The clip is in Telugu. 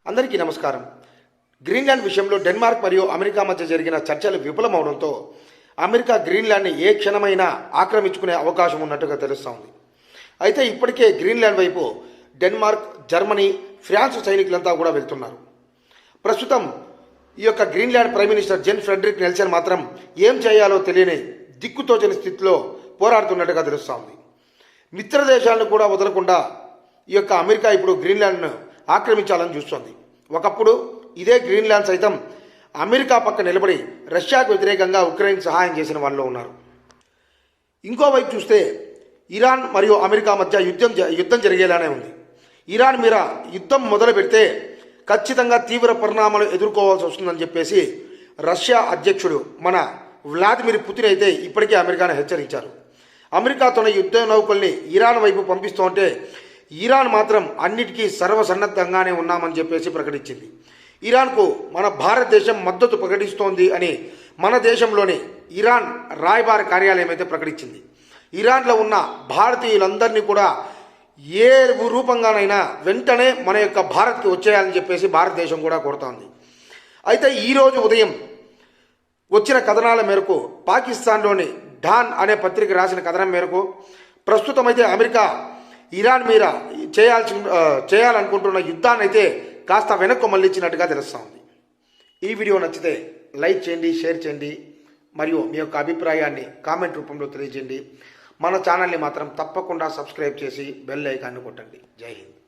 అందరికీ నమస్కారం. గ్రీన్లాండ్ విషయంలో డెన్మార్క్ మరియు అమెరికా మధ్య జరిగిన చర్చలు విఫలమవడంతో అమెరికా గ్రీన్లాండ్ని ఏ క్షణమైనా ఆక్రమించుకునే అవకాశం ఉన్నట్టుగా తెలుస్తోంది. అయితే ఇప్పటికే గ్రీన్లాండ్ వైపు డెన్మార్క్, జర్మనీ, ఫ్రాన్స్ సైనికులంతా కూడా వెళ్తున్నారు. ప్రస్తుతం ఈ యొక్క గ్రీన్లాండ్ ప్రైమ్ మినిస్టర్ జెన్ ఫ్రెడరిక్ నెల్సన్ మాత్రం ఏం చేయాలో తెలియని దిక్కుతోచని స్థితిలో పోరాడుతున్నట్టుగా తెలుస్తోంది. మిత్ర దేశాలను కూడా వదలకుండా ఈ యొక్క అమెరికా ఇప్పుడు గ్రీన్లాండ్ను ఆక్రమించాలని చూస్తోంది. ఒకప్పుడు ఇదే గ్రీన్లాండ్ సైతం అమెరికా పక్క నిలబడి రష్యాకు వ్యతిరేకంగా ఉక్రెయిన్ సహాయం చేసిన వాళ్ళు ఉన్నారు. ఇంకోవైపు చూస్తే ఇరాన్ మరియు అమెరికా మధ్య యుద్ధం జరిగేలానే ఉంది. ఇరాన్ మీద యుద్ధం మొదలు పెడితే ఖచ్చితంగా తీవ్ర పరిణామాలు ఎదుర్కోవాల్సి వస్తుందని చెప్పేసి రష్యా అధ్యక్షుడు మన వ్లాదిమిర్ పుతిన్ అయితే ఇప్పటికే అమెరికాను హెచ్చరించారు. అమెరికాతోనే యుద్ధ నౌకల్ని ఇరాన్ వైపు పంపిస్తూ ఉంటే ఇరాన్ మాత్రం అన్నిటికీ సర్వసన్నద్ధంగానే ఉన్నామని చెప్పేసి ప్రకటించింది. ఇరాన్కు మన భారతదేశం మద్దతు ప్రకటిస్తోంది అని మన దేశంలోని ఇరాన్ రాయబార కార్యాలయం అయితే ప్రకటించింది. ఇరాన్లో ఉన్న భారతీయులందరినీ కూడా ఏ రూపంగానైనా వెంటనే మన యొక్క భారత్కి వచ్చేయాలని చెప్పేసి భారతదేశం కూడా కోరుతోంది. అయితే ఈరోజు ఉదయం వచ్చిన కథనాల మేరకు పాకిస్తాన్లోని డాన్ అనే పత్రిక రాసిన కథనం మేరకు ప్రస్తుతం అయితే అమెరికా ఇరాన్ మీద చేయాలనుకుంటున్న యుద్ధాన్ని అయితే కాస్త వెనక్కు మళ్ళించినట్టుగా తెలుస్తోంది. ఈ వీడియో నచ్చితే లైక్ చేయండి, షేర్ చేయండి, మరియు మీ యొక్క అభిప్రాయాన్ని కామెంట్ రూపంలో తెలియజేయండి. మన ఛానల్ని మాత్రం తప్పకుండా సబ్స్క్రైబ్ చేసి బెల్ ఐకాన్ని కొట్టండి. జై హింద్.